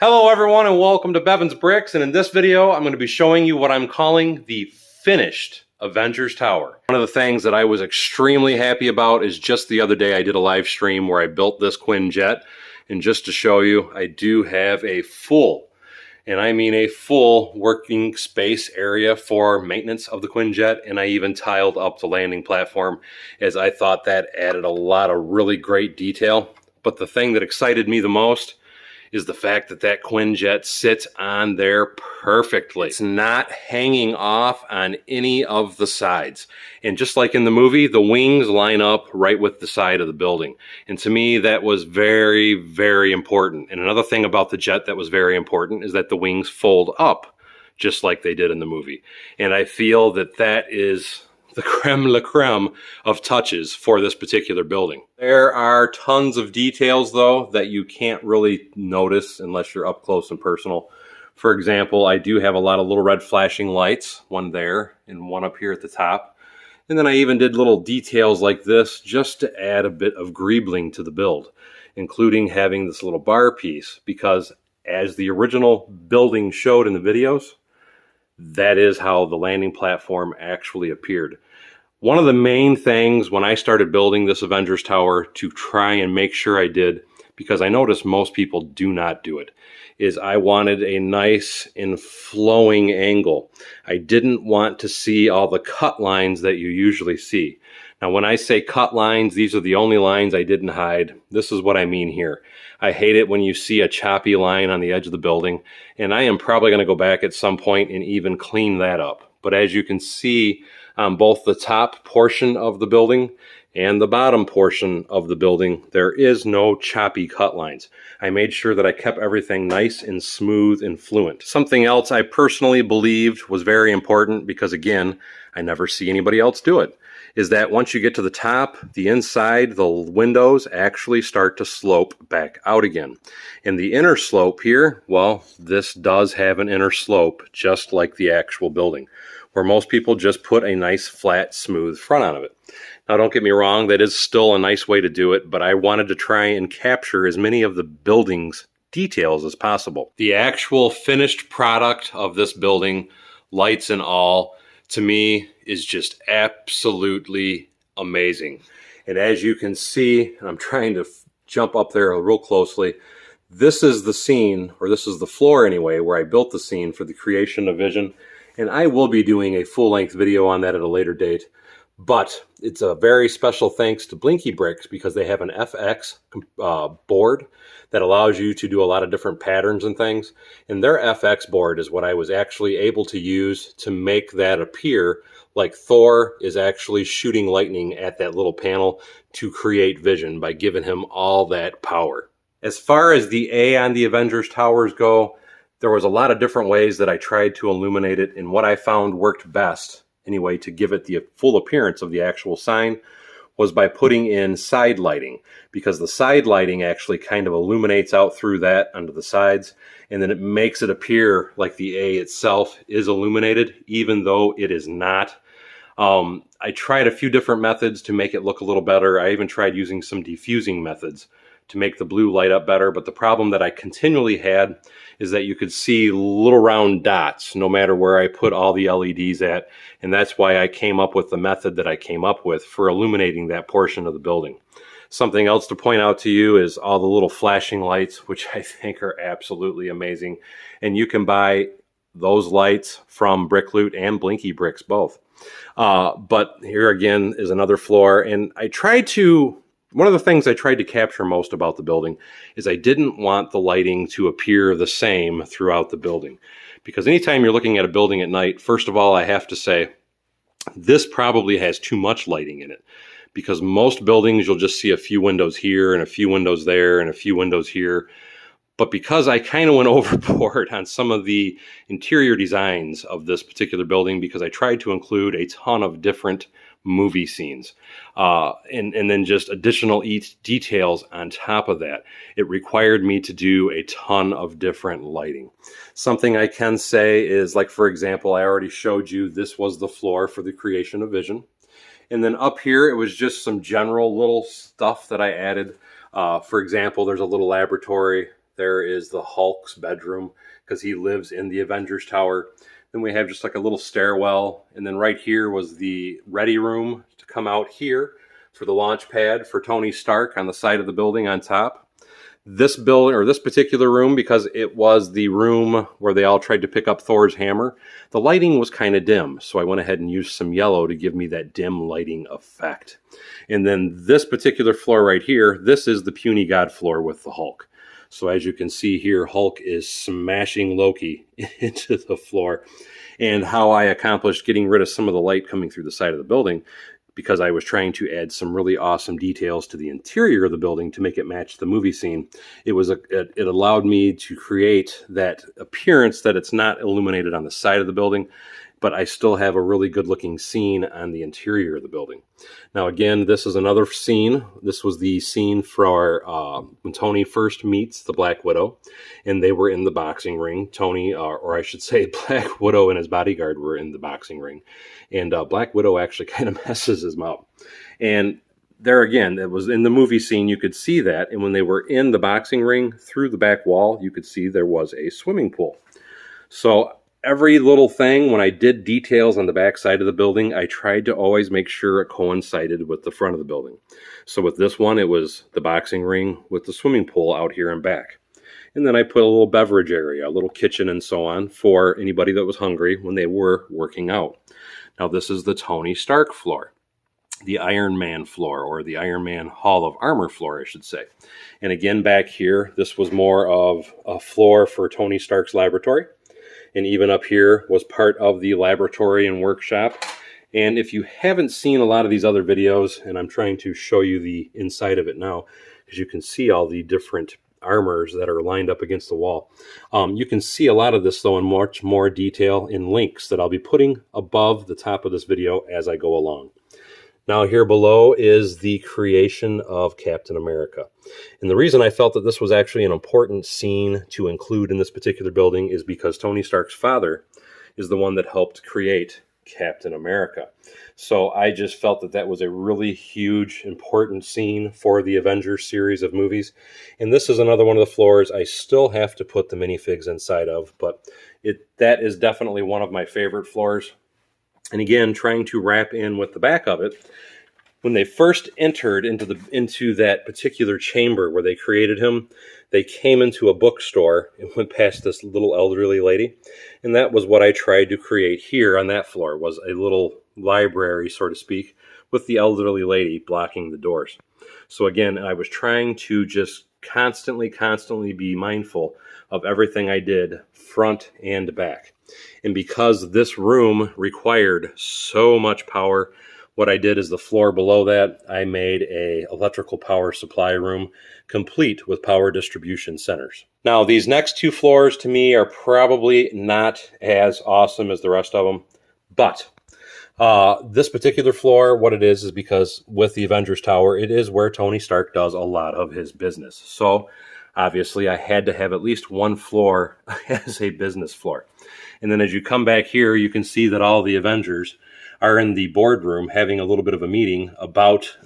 Hello everyone and welcome to Bevins Bricks, and in this video I'm going to be showing you what I'm calling the finished Avengers Tower. One of the things that I was extremely happy about is just the other day I did a live stream where I built this Quinjet, and just to show you, I do have a full, and I mean a full working space area for maintenance of the Quinjet, and I even tiled up the landing platform as I thought that added a lot of really great detail. But the thing that excited me the most is the fact that that Quinjet sits on there perfectly. It's not hanging off on any of the sides. And just like in the movie, the wings line up right with the side of the building. And to me, that was very, very important. And another thing about the jet that was very important is that the wings fold up just like they did in the movie. And I feel that that is the creme la creme of touches for this particular building. There are tons of details though that you can't really notice unless you're up close and personal. For example, I do have a lot of little red flashing lights, one there and one up here at the top. And then I even did little details like this just to add a bit of greebling to the build, including having this little bar piece, because as the original building showed in the videos, that is how the landing platform actually appeared. One of the main things when I started building this Avengers Tower to try and make sure I did, because I noticed most people do not do it, is I wanted a nice and flowing angle. I didn't want to see all the cut lines that you usually see. Now when I say cut lines, these are the only lines I didn't hide. This is what I mean here. I hate it when you see a choppy line on the edge of the building, and I am probably going to go back at some point and even clean that up. But as you can see on both the top portion of the building and the bottom portion of the building, there is no choppy cut lines. I made sure that I kept everything nice and smooth and fluent. Something else I personally believed was very important, because again, I never see anybody else do it, is that once you get to the top, the inside, the windows actually start to slope back out again. And the inner slope here, well, this does have an inner slope just like the actual building, where most people just put a nice flat smooth front on it. Now don't get me wrong, that is still a nice way to do it, but I wanted to try and capture as many of the building's details as possible. The actual finished product of this building, lights and all, to me is just absolutely amazing. And as you can see, and I'm trying to jump up there real closely, this is the scene, or this is the floor anyway, where I built the scene for the creation of Vision. And I will be doing a full-length video on that at a later date. But it's a very special thanks to Blinky Bricks, because they have an FX board that allows you to do a lot of different patterns and things. And their FX board is what I was actually able to use to make that appear like Thor is actually shooting lightning at that little panel to create Vision by giving him all that power. As far as the A on the Avengers Towers go, there was a lot of different ways that I tried to illuminate it, and what I found worked best anyway to give it the full appearance of the actual sign was by putting in side lighting, because the side lighting actually kind of illuminates out through that onto the sides, and then it makes it appear like the A itself is illuminated, even though it is not. I tried a few different methods to make it look a little better. I even tried using some diffusing methods to make the blue light up better, but the problem that I continually had is that you could see little round dots no matter where I put all the LEDs at, and that's why I came up with the method that I came up with for illuminating that portion of the building. Something else to point out to you is all the little flashing lights, which I think are absolutely amazing, and you can buy those lights from Brickloot and Blinky Bricks both. But here again is another floor, and one of the things I tried to capture most about the building is I didn't want the lighting to appear the same throughout the building. Because anytime you're looking at a building at night, first of all, I have to say, this probably has too much lighting in it. Because most buildings, you'll just see a few windows here and a few windows there and a few windows here. But because I kind of went overboard on some of the interior designs of this particular building, because I tried to include a ton of different movie scenes and then just additional details on top of that, it required me to do a ton of different lighting. Something I can say is, like, for example, I already showed you this was the floor for the creation of Vision. And then up here, it was just some general little stuff that I added. For example, there's a little laboratory there is the Hulk's bedroom because he lives in the Avengers Tower. Then we have just like a little stairwell. And then right here was the ready room to come out here for the launch pad for Tony Stark on the side of the building on top. This building, or this particular room, because it was the room where they all tried to pick up Thor's hammer, the lighting was kind of dim. So I went ahead and used some yellow to give me that dim lighting effect. And then this particular floor right here, this is the puny god floor with the Hulk. So as you can see here, Hulk is smashing Loki into the floor. And how I accomplished getting rid of some of the light coming through the side of the building, because I was trying to add some really awesome details to the interior of the building to make it match the movie scene. It allowed me to create that appearance that it's not illuminated on the side of the building, but I still have a really good looking scene on the interior of the building. Now again, this is another scene. This was the scene for when Tony first meets the Black Widow, and they were in the boxing ring. Tony, or I should say Black Widow and his bodyguard were in the boxing ring. And Black Widow actually kind of messes him up. And there again, it was in the movie scene, you could see that. And when they were in the boxing ring, through the back wall, you could see there was a swimming pool. So every little thing, when I did details on the back side of the building, I tried to always make sure it coincided with the front of the building. So with this one, it was the boxing ring with the swimming pool out here and back. And then I put a little beverage area, a little kitchen and so on for anybody that was hungry when they were working out. Now this is the Tony Stark floor, the Iron Man floor, or the Iron Man Hall of Armor floor, I should say. And again, back here, this was more of a floor for Tony Stark's laboratory. And even up here was part of the laboratory and workshop. And if you haven't seen a lot of these other videos, and I'm trying to show you the inside of it now, because you can see all the different armors that are lined up against the wall. You can see a lot of this, though, in much more detail in links that I'll be putting above the top of this video as I go along. Now here below is the creation of Captain America. And the reason I felt that this was actually an important scene to include in this particular building is because Tony Stark's father is the one that helped create Captain America. So I just felt that that was a really huge, important scene for the Avengers series of movies. And this is another one of the floors I still have to put the minifigs inside of, but that is definitely one of my favorite floors. And again, trying to wrap in with the back of it, when they first entered into that particular chamber where they created him, they came into a bookstore and went past this little elderly lady. And that was what I tried to create here on that floor, was a little library, so to speak, with the elderly lady blocking the doors. So again, I was trying to just constantly be mindful of everything I did, front and back. And because this room required so much power, what I did is the floor below that, I made a electrical power supply room complete with power distribution centers. Now, these next two floors to me are probably not as awesome as the rest of them, but this particular floor, what it is because with the Avengers Tower, it is where Tony Stark does a lot of his business. So obviously I had to have at least one floor as a business floor. And then as you come back here, you can see that all the Avengers are in the boardroom having a little bit of a meeting about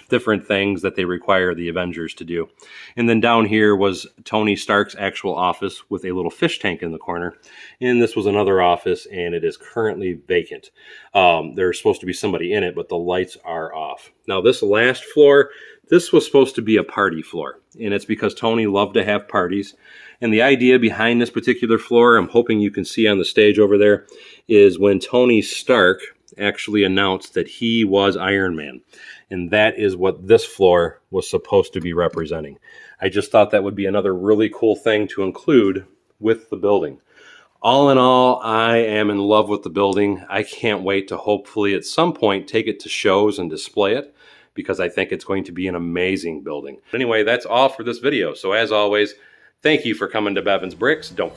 different things that they require the Avengers to do. And then down here was Tony Stark's actual office with a little fish tank in the corner. And this was another office, and it is currently vacant. There's supposed to be somebody in it, but the lights are off. Now this last floor, this was supposed to be a party floor. And it's because Tony loved to have parties. And the idea behind this particular floor, I'm hoping you can see on the stage over there, is when Tony Stark actually announced that he was Iron Man. And that is what this floor was supposed to be representing. I just thought that would be another really cool thing to include with the building. All in all, I am in love with the building. I can't wait to hopefully at some point take it to shows and display it, because I think it's going to be an amazing building. Anyway, that's all for this video. So as always, thank you for coming to Bevins Bricks. Don't